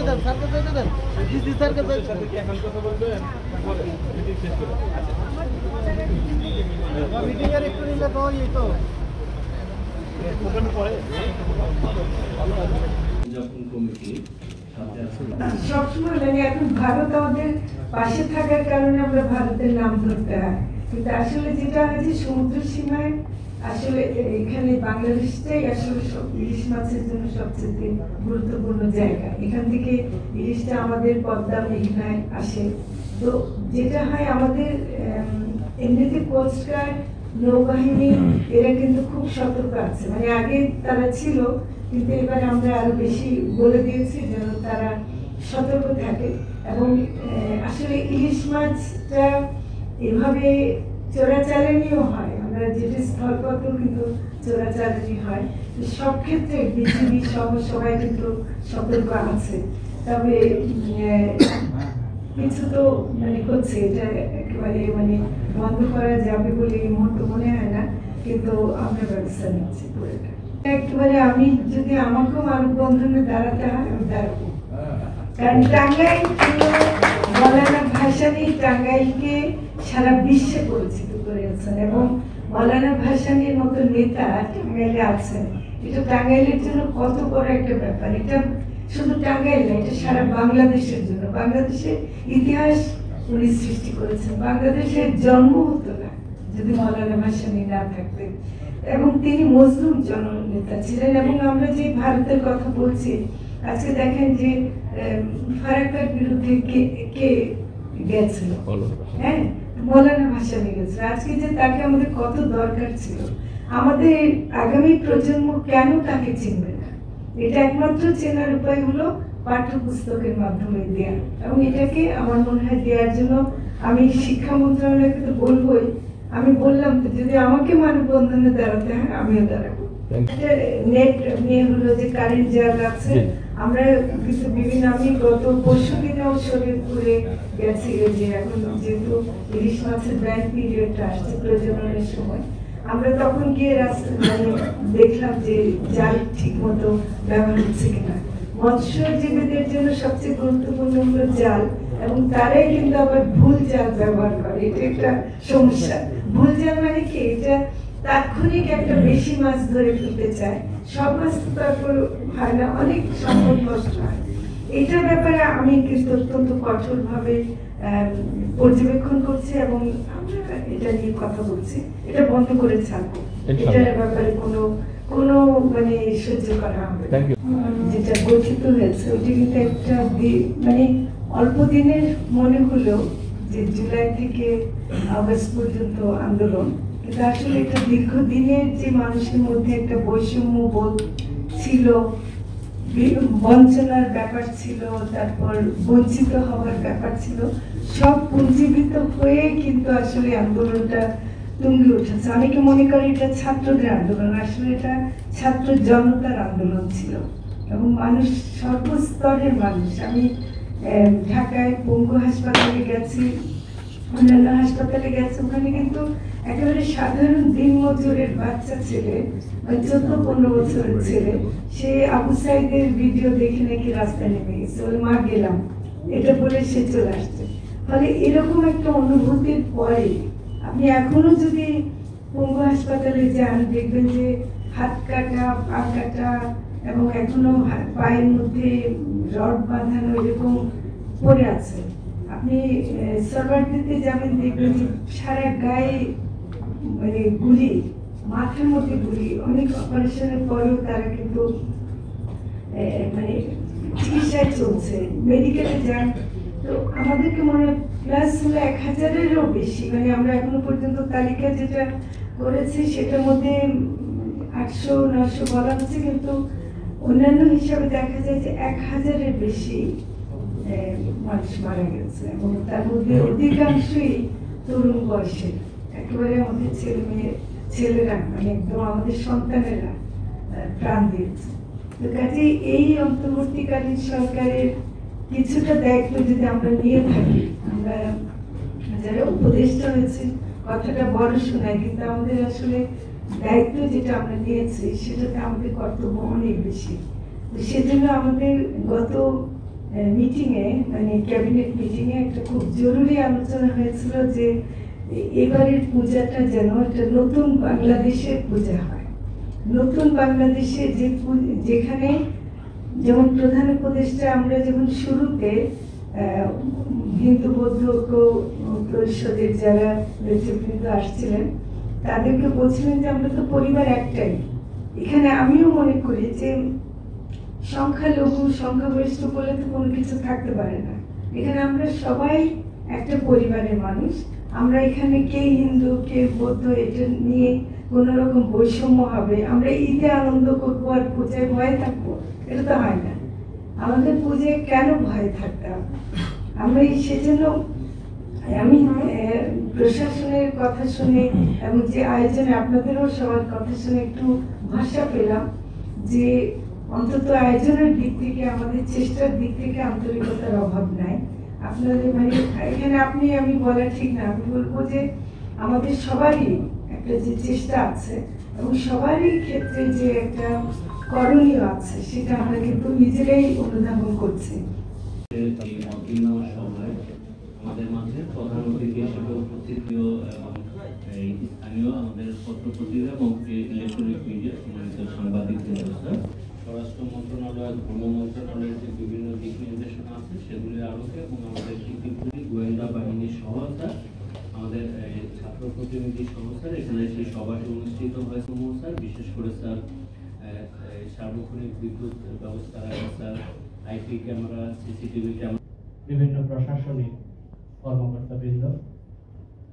দেন স্যারকে যাইতে দেন ডিসি স্যারকে যাইতে দেন এখন কথা বলবেন মিটিং শেষ করে মিটিং এর একটু নিলে তো এই তো ওখানে পরে যখন কমিটি সবসময় মানে এখন ভারত আমাদের পাশে থাকার কারণে আমরা ভারতের নাম ধরতে হয়, কিন্তু আসলে যেটা হয়েছে সমুদ্র সীমায় আসলে এখানে বাংলাদেশটাই আসলে সব ইলিশ মাছের জন্য সবচেয়ে গুরুত্বপূর্ণ জায়গা। এখান থেকে ইলিশটা আমাদের পদ্মা মেঘনায় আসে। তো যেটা হয় আমাদের এমনিতে কোস্টগার্ড নৌবাহিনী এরা কিন্তু খুব সতর্ক আছে, মানে আগে তারা ছিল কিন্তু এবার আমরা আরো বেশি বলে দিয়েছি যেন তারা সতর্ক থাকে। এবং আসলে ইলিশ মাছটা এভাবে চোরাচালানিও হয়, আমরা যেটি স্থলপথও কিন্তু চোরাচালানি হয়। সব ক্ষেত্রে বিজিবি সহ সবাই কিন্তু সতর্ক আছে। তবে কিছু তো মানে হচ্ছে, এটা একেবারে মানে বন্ধ করা যাবে বলে এই মুহূর্তে মনে হয় না, কিন্তু আমরা ব্যবস্থা নিচ্ছি পুরোটা। একেবারে আমি যদি আমাকেও মানববন্ধনে দাঁড়াতে হয় আমি দাঁড়াবো, কারণ টাঙ্গাইল মৌলানা ভাসানী টাঙ্গাইলকে সারা বিশ্বে পরিচিত করেছেন এবং মৌলানা ভাসানীর মতো নেতা টাঙ্গাইলে আছেন। এটা টাঙ্গাইলের জন্য কত বড় একটা ব্যাপার। এটা শুধু টাঙ্গাইল না, এটা সারা বাংলাদেশের জন্য। বাংলাদেশের ইতিহাস উনি সৃষ্টি করেছেন। বাংলাদেশের জন্ম হতো না যদি মৌলানা ভাসানী না থাকতেন, এবং তিনি মজলুম জননেতা ছিলেন। এবং আমরা যে ভারতের কথা বলছি, আজকে দেখেন যে ফারাক্কার বিরুদ্ধে কে গেছিল, হ্যাঁ মৌলানা ভাসানী গেছিল। আজকে যে তাকে আমাদের কত দরকার ছিল, আমাদের আগামী প্রজন্ম কেন তাকে চিনবে না? এটা একমাত্র চেনার উপায় হলো পাঠ্যপুস্তকের মাধ্যমে দেওয়া, এবং এটাকে আমার মনে হয় দেওয়ার জন্য আমি শিক্ষা মন্ত্রণালয়কে তো বলবোই। আমি বললাম তো যদি আমাকে মানববন্ধনে দাঁড়াতে হয় আমিও দাঁড়াবো। নেট নিয়ে হলো যে কারেন্ট জাল আছে, আমরা কিন্তু বিভিন্ন, আমি গত পরশু দিনেও শরীরপুরে গেছি, যে এখন যেহেতু ইলিশ মাছের ব্যান্ড পিরিয়ডটা আসছে প্রজননের সময়, আমরা তখন গিয়ে মানে দেখলাম যে জাল ঠিক মতো ব্যবহার হচ্ছে কিনা। মৎস্যজীবীদের জন্য সবচেয়ে গুরুত্বপূর্ণ হলো জাল, এবং তারাই কিন্তু আবার ভুল জাল ব্যবহার করে। এটা একটা সমস্যা। ভুল জাল মানে কি, এটা তাৎক্ষণিক একটা বেশি মাছ ধরে ফেলতে চায়, সব মাছ তো তারপর হয় না, অনেক সম্পদ নষ্ট হয়। এটার ব্যাপারে আমি কিন্তু অত্যন্ত কঠোরভাবে পর্যবেক্ষণ করছি এবং আমরা এটা নিয়ে কথা বলছি। এটা বন্ধ করে ছাড়বো, এটার ব্যাপারে কোনো মানে সহ্য করা হবে। যেটা গঠিত হয়েছে ওটি কিন্তু একটা মানে অল্প দিনের মনে হলো যে জুলাই থেকে আগস্ট পর্যন্ত আন্দোলন, কিন্তু আসলে এটা দীর্ঘদিনের যে মানুষের মধ্যে একটা বৈষম্য বোধ ছিল, বঞ্চনার ব্যাপার ছিল, তারপর বঞ্চিত হওয়ার ব্যাপার ছিল, সব পুঞ্জীভূত হয়ে কিন্তু আসলে আন্দোলনটা তুঙ্গে উঠেছে। অনেকে মনে করে এটা ছাত্রদের আন্দোলন, আসলে এটা ছাত্র জনতার আন্দোলন ছিল এবং মানুষ সর্বস্তরের মানুষ। আমি ঢাকায় পঙ্গু হাসপাতালে গেছি, অন্যান্য হাসপাতালে গেছে, ওখানে কিন্তু একেবারে সাধারণ দিনমজুরের বাচ্চা ছেলে, 14-15 বছরের ছেলে, সে আবু সাইদের ভিডিও দেখে নাকি রাস্তায় নেমে গেছে, ওর মা গেলাম এটা বলে সে চলে আসছে। ফলে এরকম একটা অনুভূতির পরে আপনি এখনো যদি পঙ্গু হাসপাতালে যান, দেখবেন যে হাত কাটা, পা কাটা, এবং এখনো পায়ের মধ্যে রড বাঁধানো এরকম পড়ে আছে। আপনি সরবারদিতে যাবেন, দেখবেন যে সারা গায়ে মানে গুলি, মাথার মধ্যে গুলি। অনেক অপারেশনের পরেও তারা কিন্তু মানে চিকিৎসায় চলছে, মেডিকেলে যান। তো আমাদেরকে মনে প্লাস হলো 1000-এরও বেশি, মানে আমরা এখনো পর্যন্ত তালিকা যেটা করেছি সেটার মধ্যে 800-900 বলা হচ্ছে, কিন্তু অন্যান্য হিসাবে দেখা যায় যে 1000-এর বেশি মানুষ মারা গেছে, এবং তার মধ্যে অধিকাংশই তরুণ বয়সের, একেবারে আমাদের ছেলেরা মানে একদম আমাদের সন্তানেরা প্রাণ দিয়েছে। তো কাজে এই অন্তর্বর্তীকালীন সরকারের কিছুটা দায়িত্ব যদি আমরা নিয়ে থাকি, আমরা যারা উপদেষ্টা হয়েছে কথাটা বড় শোনায়, কিন্তু আমাদের আসলে দায়িত্ব যেটা আমরা নিয়েছি সেটাতে আমাদের কর্তব্য অনেক বেশি। তো সেজন্য আমাদের গত মিটিংয়ে মানে ক্যাবিনেট মিটিংয়ে একটা খুব জরুরি আলোচনা হয়েছিল যে এবারের পূজাটা যেন একটা নতুন বাংলাদেশের পূজা হয়। নতুন বাংলাদেশে যেখানে যেমন প্রধান উপদেষ্টা আমরা যেমন শুরুতে হিন্দু বৌদ্ধ পরিষদের যারা নেতৃবৃন্দ আসছিলেন তাদেরকে বলছিলেন যে আমরা তো পরিবার একটাই। এখানে আমিও মনে করি যে সংখ্যালঘু সংখ্যাগরিষ্ঠ বলে তো কোনো কিছু থাকতে পারে না। এখানে আমরা সবাই একটা পরিবারের মানুষ। আমরা এখানে কে হিন্দু কে বৌদ্ধ এটা নিয়ে কোনো রকম বৈষম্য হবে, আমরা ঈদে আনন্দ করবো আর পূজায় ভয়ে থাকবো, এটা তো হয় না। আমাদের পূজায় কেন ভয় থাকতাম? আমরা সেজন্য আমি প্রশাসনের কথা শুনে এবং যে আয়োজনে আপনাদেরও সবার কথা শুনে একটু ভাষা পেলাম যে অন্তত আয়োজনের দিক থেকে আমাদের চেষ্টার দিক থেকে আন্তরিকতার অভাব নাই। আপনাদের মানে এখানে আমি বলা ঠিক না, আমি বলবো যে আমাদের সবারই একটা যে চেষ্টা আছে এবং সবারই ক্ষেত্রে যে একটা করণীয় আছে সেটা আমরা কিন্তু নিজেরাই অনুধাবন করছি। আমাদের মাঝে প্রধান অতিথি হিসেবে উপস্থিত স্থানীয় আমাদের পত্র-পত্রিকা এবং ইলেকট্রনিক মিডিয়া সম্মানিত সাংবাদিক স্বরাষ্ট্র মন্ত্রণালয়, ধর্ম মন্ত্রণালয়ের যে বিভিন্ন দিক নির্দেশনা আছে সেগুলির আলোকে এবং আমাদের শিক্ষিতগুলি গোয়েন্দা বাহিনীর সহায়তা, আমাদের ছাত্র প্রতিনিধি সহস্যার এখানে সেই সভাটি অনুষ্ঠিত হয়েছে। স্যার বিশেষ করে স্যার সার্বক্ষণিক বিদ্যুৎ ব্যবস্থা রাখা, sir IP camera, CCTV camera, বিভিন্ন প্রশাসনিক কর্মকর্তাবৃন্দ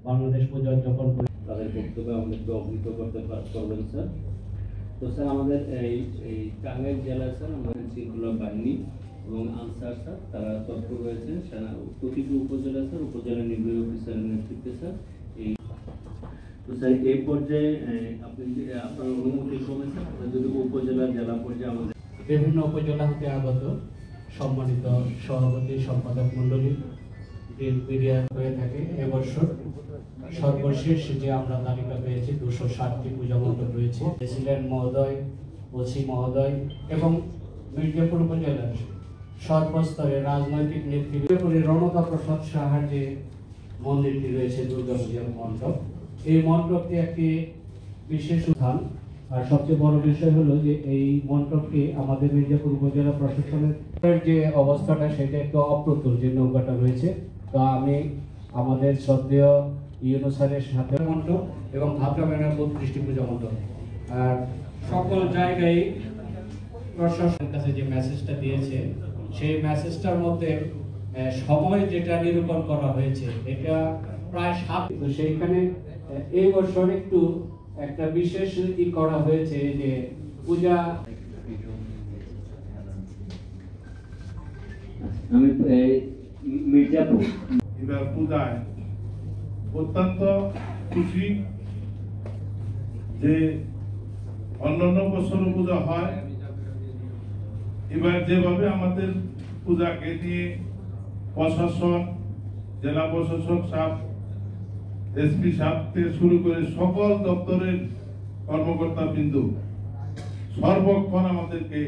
বাংলাদেশ পূজা উদযাপন করে তাদের বক্তব্যে আমাদেরকে অবহিত করতে পারবেন স্যার। তো স্যার আমাদের এই টাঙ্গাইল জেলায় স্যার আমাদের শৃঙ্খলা বাহিনী এবং আনসার স্যার তারা তৎপর রয়েছেন প্রতিটি উপজেলা স্যার উপজেলা নির্বাহী অফিসারের নেতৃত্বে স্যার এই। তো স্যার এই পর্যায়ে আপনি আপনার অনুমতি ক্রমে স্যার যদি উপজেলা জেলা পর্যায়ে আমাদের বিভিন্ন উপজেলা হতে আগত সম্মানিত সভাপতি সম্পাদক মন্ডলী মিডিয়া হয়ে থাকে। এবছর সর্বশেষ যে আমরা তালিকা পেয়েছি 260টি পূজা মণ্ডপ রয়েছে। প্রেসিডেন্ট মহোদয়, ওসি মহোদয় এবং মির্জাপুর উপজেলার সর্বস্তরের রাজনৈতিক নেতৃত্বে রণতা প্রসাদ সাহার যে মন্দিরটি রয়েছে দুর্গা পূজার মণ্ডপ, এই মণ্ডপটি একটি বিশেষ উত্থান। আর সবচেয়ে বড় বিষয় হলো যে এই মণ্ডপটি আমাদের মির্জাপুর উপজেলা প্রশাসনের যে অবস্থাটা সেটা একটু অপ্রতুল, যে নৌকাটা রয়েছে। তো আমি আমাদের শ্রদ্ধেয় ইউনূস স্যারের সাথে মণ্ডপ এবং ভাদ্রবেলা 32টি পূজা মণ্ডপ আর সকল জায়গায় প্রশাসনের কাছে যে মেসেজটা দিয়েছে সেই মেসেজটার মধ্যে সময় যেটা নিরূপণ করা হয়েছে এটা প্রায় 7। তো সেইখানে এই বছর একটু একটা বিশেষ ই করা হয়েছে যে পূজা। আমি মির্জাপুর এবার পূজায় অত্যন্ত খুশি যে অন্যান্য বছর পূজা হয়, এবার যেভাবে আমাদের পূজাকে নিয়ে প্রশাসন, জেলা প্রশাসক সাহেব, এসপি সাহেব থেকে শুরু করে সকল দপ্তরের কর্মকর্তা বিন্দু সর্বক্ষণ আমাদেরকে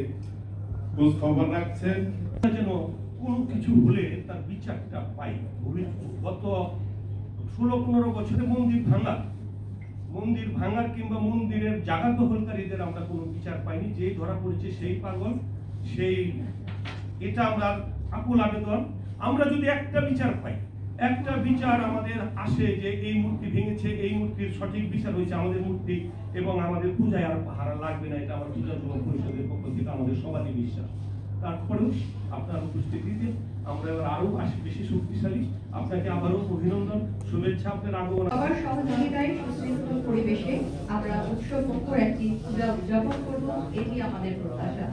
খোঁজ খবর রাখছেন যেন কোনো কিছু হলে তার বিচারটা পাই। গত 16-15 বছরে মন্দির ভাঙার কিংবা মন্দিরের জায়গা দখলকারীদের আমরা কোনো বিচার পাইনি। যেই ধরা পড়েছে সেই পাগল, এটা আমরা আকুল আবেদন। আমরা যদি একটা বিচার পাই, একটা বিচার আমাদের আসে যে এই মূর্তি ভেঙেছে, এই মূর্তির সঠিক বিচার হয়েছে আমাদের মূর্তি এবং আমাদের পূজায় আর হারা লাগবে না, এটা আমার পূজা যুব পরিষদের পক্ষ থেকে আমাদের সবারই বিশ্বাস। তারপরেও আপনার উপস্থিতিতে আমরা এবার আরো বেশি শক্তিশালী। আপনাকে আবারও অভিনন্দন, শুভেচ্ছা। আপনার আগমন সবার সহযোগিতায় সুশৃঙ্খল পরিবেশে আমরা উৎসব মুখর একটি পূজা উদযাপন করব, এটি আমাদের প্রত্যাশা।